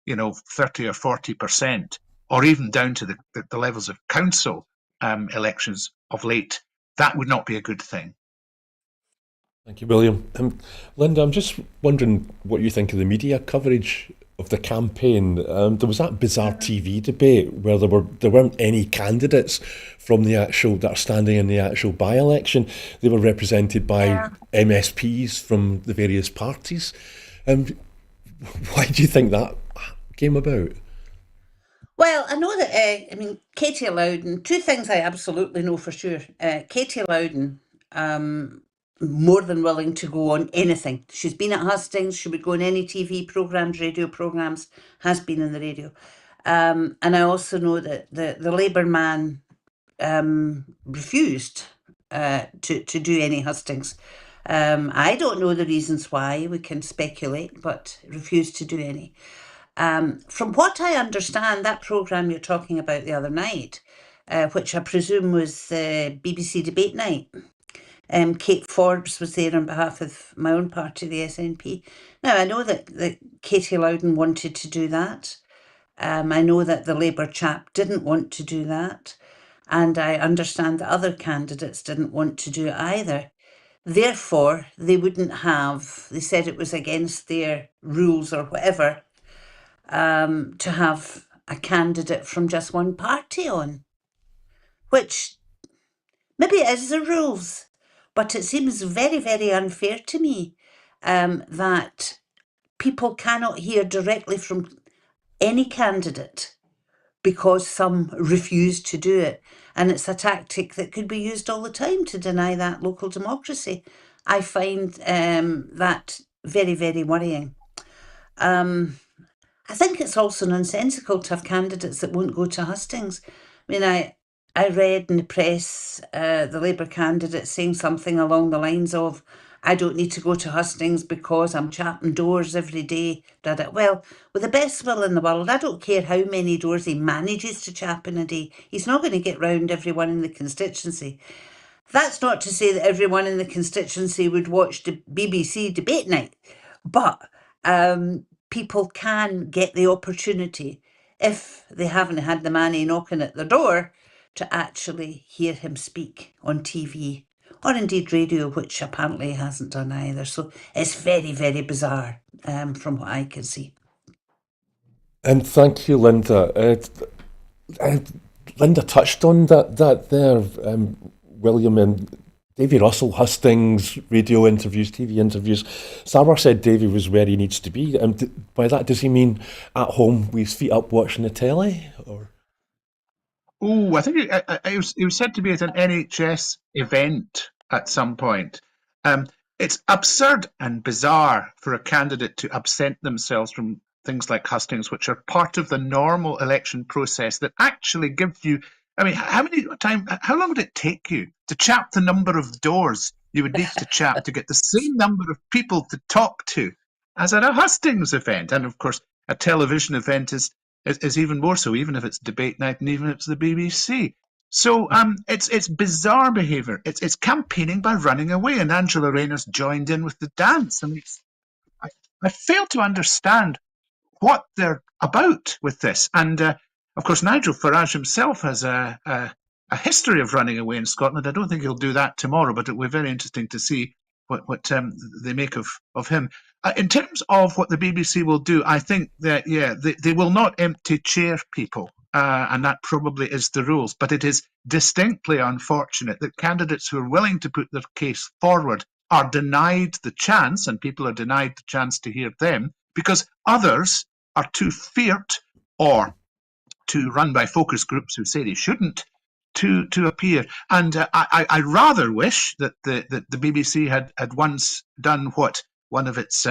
30 or 40%, or even down to the levels of council elections of late, that would not be a good thing. Thank you, William. Linda, I'm just wondering what you think of the media coverage of the campaign. There was that bizarre TV debate where there weren't any candidates from that are standing in the actual by-election. They were represented by MSPs from the various parties. Why do you think that came about? Well, I know that, Katie Loudon, two things I absolutely know for sure. Katie Loudon, more than willing to go on anything. She's been at Hustings, she would go on any TV programmes, radio programmes, has been in the radio. And I also know that the Labour man refused to do any hustings. I don't know the reasons why, we can speculate, but refused to do any. From what I understand, that programme you're talking about the other night, which I presume was BBC Debate Night, Kate Forbes was there on behalf of my own party, the SNP. Now, I know that Katie Loudon wanted to do that. I know that the Labour chap didn't want to do that. And I understand that other candidates didn't want to do it either. Therefore, they said it was against their rules or whatever, to have a candidate from just one party on, which maybe it is the rules, but it seems very, very unfair to me that people cannot hear directly from any candidate because some refuse to do it. And it's a tactic that could be used all the time to deny that local democracy. I find that very, very worrying. I think it's also nonsensical to have candidates that won't go to hustings. I mean, I read in the press the Labour candidate saying something along the lines of, I don't need to go to hustings because I'm chapping doors every day. Well, with the best will in the world, I don't care how many doors he manages to chap in a day. He's not going to get round everyone in the constituency. That's not to say that everyone in the constituency would watch the BBC debate night, but people can get the opportunity, if they haven't had the manny knocking at their door, to actually hear him speak on TV or indeed radio, which apparently he hasn't done either. So it's very, very bizarre from what I can see. And thank you, Linda. Uh, Linda touched on that there, William, and Davy Russell, hustings, radio interviews, TV interviews. Sarwar said Davy was where he needs to be. And by that, does he mean at home with his feet up watching the telly? Or Oh, I think it was said to be at an NHS event at some point. It's absurd and bizarre for a candidate to absent themselves from things like hustings, which are part of the normal election process that actually give you. I mean, how long would it take you to chap the number of doors you would need to chap to get the same number of people to talk to as at a hustings event? And of course, a television event is even more so, even if it's debate night and even if it's the BBC. So it's bizarre behaviour. It's campaigning by running away, and Angela Rayner's joined in with the dance. I mean, I fail to understand what they're about with this. And of course, Nigel Farage himself has a history of running away in Scotland. I don't think he'll do that tomorrow, but it will be very interesting to see what they make of him. In terms of what the BBC will do, I think that, they will not empty chair people, and that probably is the rules. But it is distinctly unfortunate that candidates who are willing to put their case forward are denied the chance, and people are denied the chance to hear them, because others are too feared or too run by focus groups who say they shouldn't to appear. And I rather wish that the BBC had once done what one of its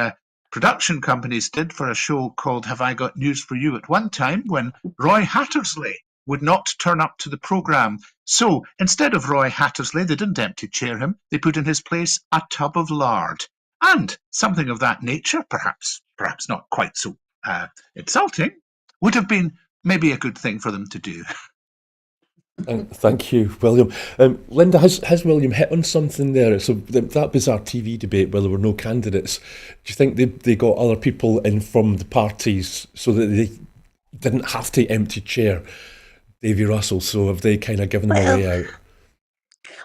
production companies did for a show called Have I Got News for You at one time, when Roy Hattersley would not turn up to the programme. So instead of Roy Hattersley, they didn't empty chair him, they put in his place a tub of lard. And something of that nature, perhaps not quite so insulting, would have been maybe a good thing for them to do. thank you, William. Linda, has William hit on something there? So that bizarre TV debate where there were no candidates, do you think they got other people in from the parties so that they didn't have to empty chair Davy Russell? So have they kind of given them a way out?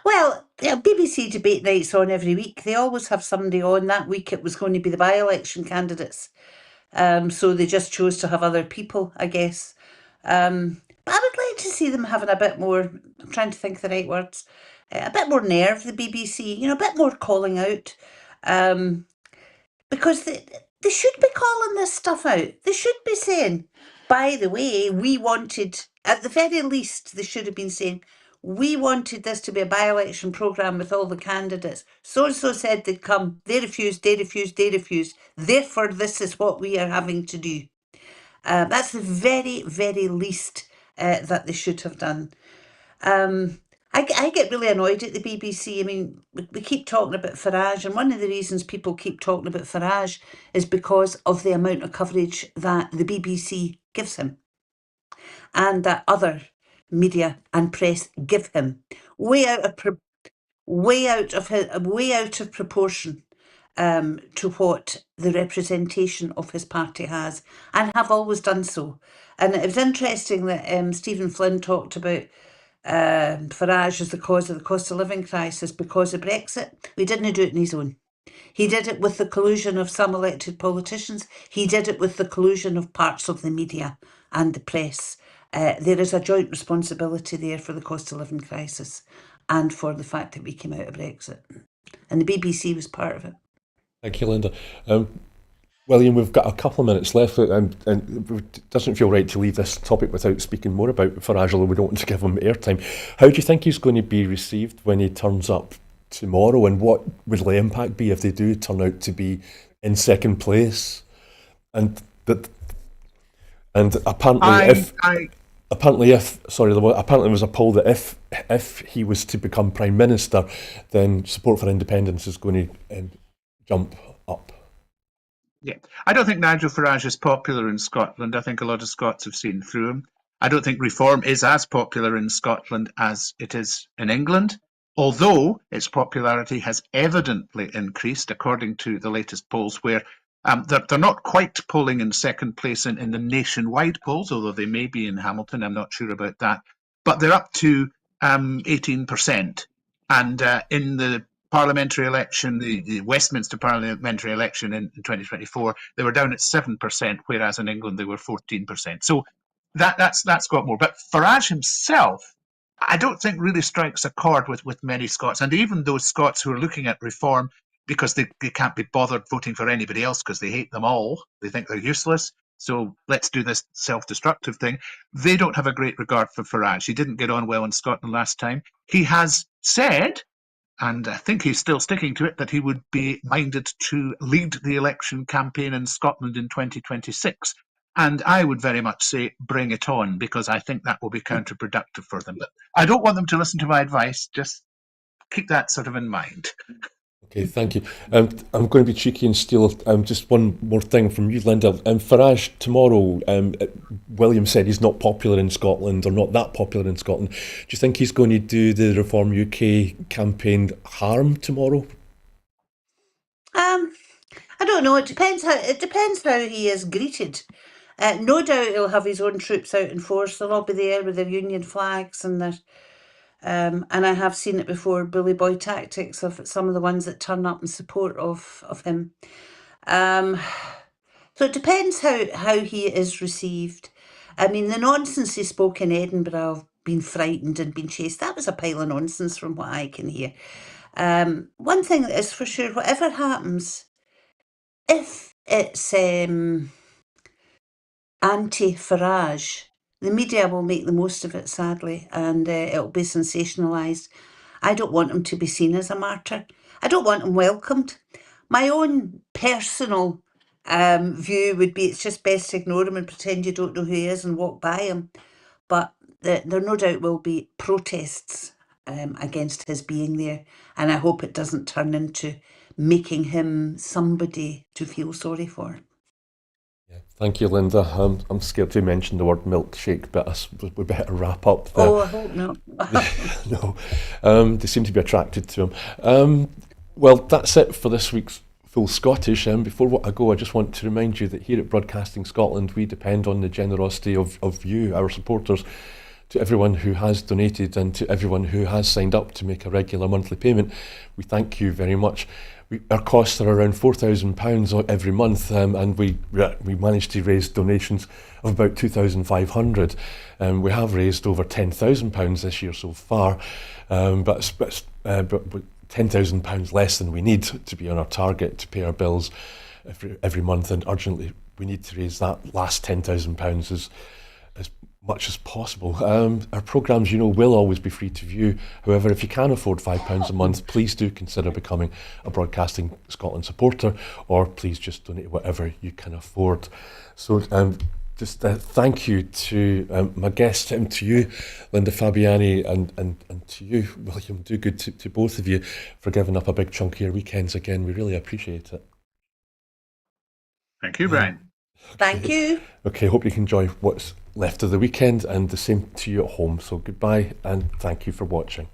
Well, BBC debate night's on every week. They always have somebody on. That week it was going to be the by-election candidates. So they just chose to have other people, I guess. But I would like to see them having a bit more, I'm trying to think of the right words, a bit more nerve, the BBC, a bit more calling out. Because they should be calling this stuff out. They should be saying, by the way, we wanted, at the very least, they should have been saying, we wanted this to be a by-election programme with all the candidates. So-and-so said they'd come. They refused, they refused, they refused. Therefore, this is what we are having to do. That's the very, very least that they should have done. I get really annoyed at the BBC. I mean, we keep talking about Farage, and one of the reasons people keep talking about Farage is because of the amount of coverage that the BBC gives him and that other media and press give him, way out of proportion to what the representation of his party has, and have always done so. And it was interesting that Stephen Flynn talked about Farage as the cause of the cost of living crisis because of Brexit. He didn't do it on his own. He did it with the collusion of some elected politicians. He did it with the collusion of parts of the media and the press. There is a joint responsibility there for the cost of living crisis and for the fact that we came out of Brexit. And the BBC was part of it. Thank you, Linda. William, we've got a couple of minutes left, and it doesn't feel right to leave this topic without speaking more about Farage, although we don't want to give him airtime. How do you think he's going to be received when he turns up tomorrow, and what will the impact be if they do turn out to be in second place? And And apparently, apparently there was a poll that if he was to become Prime Minister, then support for independence is going to jump up. Yeah, I don't think Nigel Farage is popular in Scotland. I think a lot of Scots have seen through him. I don't think Reform is as popular in Scotland as it is in England, although its popularity has evidently increased, according to the latest polls, where they're not quite polling in second place in the nationwide polls, although they may be in Hamilton. I'm not sure about that. But they're up to 18%. And in the parliamentary election, the Westminster parliamentary election in 2024, they were down at 7%, whereas in England they were 14%. So that's got more. But Farage himself, I don't think really strikes a chord with many Scots, and even those Scots who are looking at reform because they can't be bothered voting for anybody else because they hate them all. They think they're useless. So let's do this self-destructive thing. They don't have a great regard for Farage. He didn't get on well in Scotland last time. He has said, and I think he's still sticking to it, that he would be minded to lead the election campaign in Scotland in 2026. And I would very much say, bring it on, because I think that will be counterproductive for them. But I don't want them to listen to my advice. Just keep that sort of in mind. Okay, thank you. I'm going to be cheeky and steal just one more thing from you, Linda. Farage tomorrow, William said he's not popular in Scotland, or not that popular in Scotland. Do you think he's going to do the Reform UK campaign harm tomorrow? I don't know. It depends how he is greeted. No doubt he'll have his own troops out in force. They'll all be there with their union flags and their. And I have seen it before, bully boy tactics of some of the ones that turn up in support of him. So it depends how he is received. I mean, the nonsense he spoke in Edinburgh of being frightened and being chased, that was a pile of nonsense from what I can hear. One thing that is for sure, whatever happens, if it's anti-Farage, the media will make the most of it, sadly, and it'll be sensationalised. I don't want him to be seen as a martyr. I don't want him welcomed. My own personal view would be it's just best to ignore him and pretend you don't know who he is and walk by him. But there no doubt will be protests against his being there, and I hope it doesn't turn into making him somebody to feel sorry for. Yeah, thank you, Linda. I'm scared to mention the word milkshake, but we better wrap up there. Oh, I hope not. No, they seem to be attracted to him. Well, that's it for this week's Full Scottish. Before I go, I just want to remind you that here at Broadcasting Scotland, we depend on the generosity of you, our supporters. To everyone who has donated and to everyone who has signed up to make a regular monthly payment, we thank you very much. Our costs are around £4,000 every month, and we managed to raise donations of about 2,500. We have raised over £10,000 this year so far, but £10,000 less than we need to be on our target to pay our bills every month, and urgently we need to raise that last £10,000 as much as possible. Our programmes, will always be free to view. However, if you can afford £5 a month, please do consider becoming a Broadcasting Scotland supporter, or please just donate whatever you can afford. So just thank you to my guests, to you, Linda Fabiani, and to you, William Duguid, to both of you for giving up a big chunk of your weekends again. We really appreciate it. Thank you, Brian. Thank you. Okay, hope you can enjoy what's left of the weekend, and the same to you at home. So goodbye and thank you for watching.